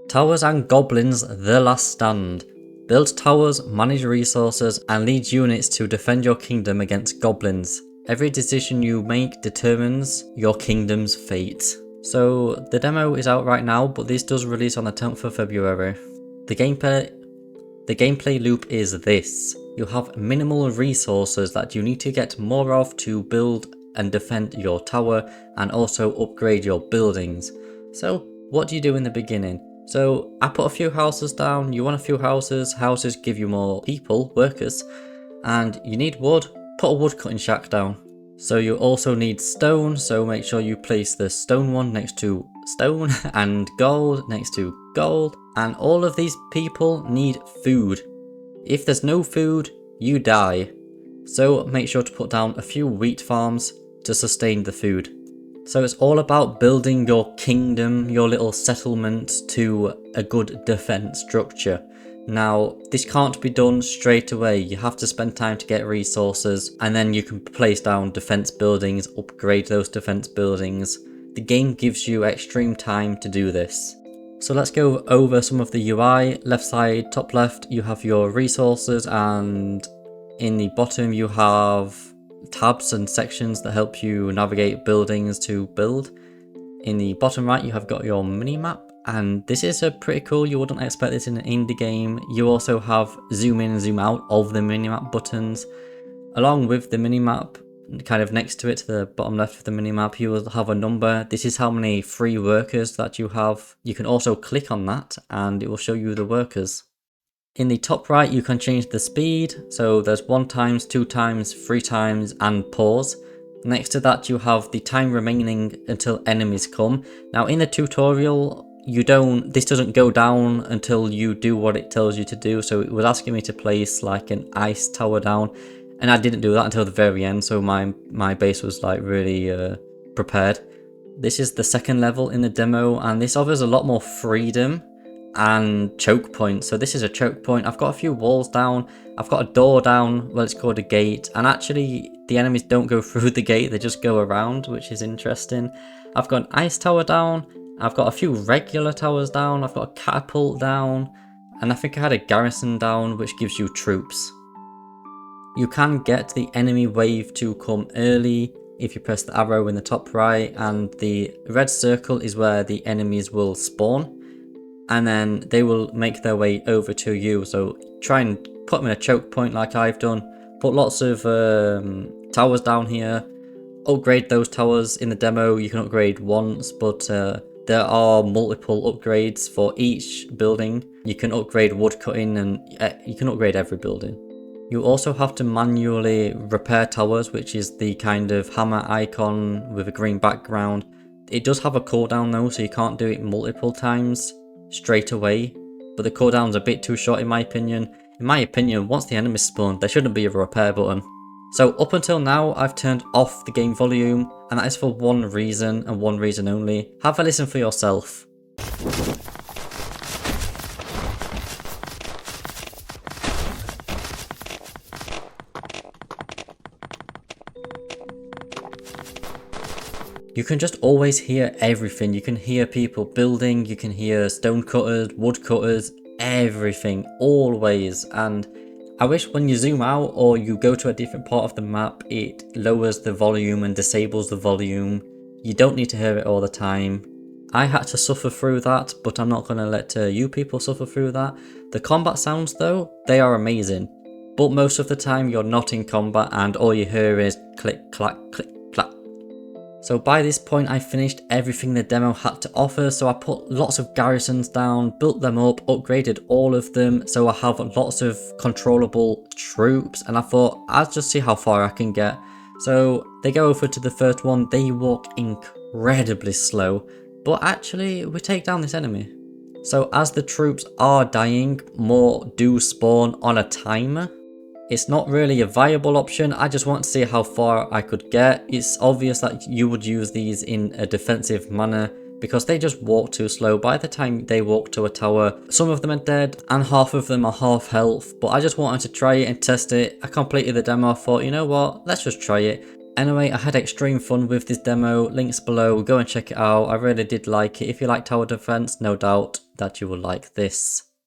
Towers and Goblins, The Last Stand. Build towers, manage resources, and lead units to defend your kingdom against goblins. Every decision you make determines your kingdom's fate. So the demo is out right now, but this does release on the 10th of February. The gameplay loop is this. You have minimal resources that you need to get more of to build and defend your tower and also upgrade your buildings. So what do you do in the beginning? So I put a few houses down. You want a few houses. Houses give you more people, workers, and you need wood. Put a wood cutting shack down. So you also need stone, so make sure you place the stone one next to stone and gold next to gold. And all of these people need food. If there's no food, you die. So make sure to put down a few wheat farms to sustain the food. So it's all about building your kingdom, your little settlement, to a good defense structure. Now, this can't be done straight away. You have to spend time to get resources, and then you can place down defense buildings, upgrade those defense buildings. The game gives you extreme time to do this. So let's go over some of the UI. Left side, top left, you have your resources, and in the bottom you have tabs and sections that help you navigate buildings to build. In the bottom right you have got your mini map, and this is pretty cool. You wouldn't expect this in an indie game. You also have zoom in and zoom out of the minimap buttons. Along with the minimap, kind of next to it to the bottom left of the minimap, you will have a number. This is how many free workers that you have. You can also click on that and it will show you the workers. In the top right you can change the speed, so there's 1 times, 2 times, 3 times and pause. Next to that you have the time remaining until enemies come. Now in the tutorial this doesn't go down until you do what it tells you to do, so it was asking me to place like an ice tower down, and I didn't do that until the very end, so my base was like really prepared. This is the second level in the demo, and this offers a lot more freedom and choke points. So this is a choke point. I've got a few walls down, I've got a door down, well it's called a gate, and actually the enemies don't go through the gate, they just go around, which is interesting. I've got an ice tower down, I've got a few regular towers down, I've got a catapult down, and I think I had a garrison down which gives you troops. You can get the enemy wave to come early if you press the arrow in the top right, and the red circle is where the enemies will spawn, and then they will make their way over to you. So try and put them in a choke point like I've done. Put lots of towers down here. Upgrade those towers. In the demo you can upgrade once, but there are multiple upgrades for each building. You can upgrade wood cutting, and you can upgrade every building. You also have to manually repair towers, which is the kind of hammer icon with a green background. It does have a cooldown though, so you can't do it multiple times straight away, but the cooldown's a bit too short in my opinion. In my opinion, once the enemies spawn, there shouldn't be a repair button. So up until now, I've turned off the game volume, and that is for one reason and one reason only. Have a listen for yourself. You can just always hear everything. You can hear people building, you can hear stone cutters, wood cutters, everything, always. And I wish when you zoom out or you go to a different part of the map, it lowers the volume and disables the volume. You don't need to hear it all the time. I had to suffer through that, but I'm not going to let you people suffer through that. The combat sounds though, they are amazing. But most of the time you're not in combat and all you hear is click, clack, click, clack. So by this point I finished everything the demo had to offer, so I put lots of garrisons down, built them up, upgraded all of them, so I have lots of controllable troops, and I thought I'll just see how far I can get. So they go over to the first one, they walk incredibly slow, but actually we take down this enemy. So as the troops are dying, more do spawn on a timer. It's not really a viable option. I just want to see how far I could get. It's obvious that you would use these in a defensive manner because they just walk too slow. By the time they walk to a tower, some of them are dead and half of them are half health, but I just wanted to try it and test it. I completed the demo. I thought, you know what, let's just try it. Anyway, I had extreme fun with this demo, links below, go and check it out, I really did like it. If you like tower defense, no doubt that you will like this.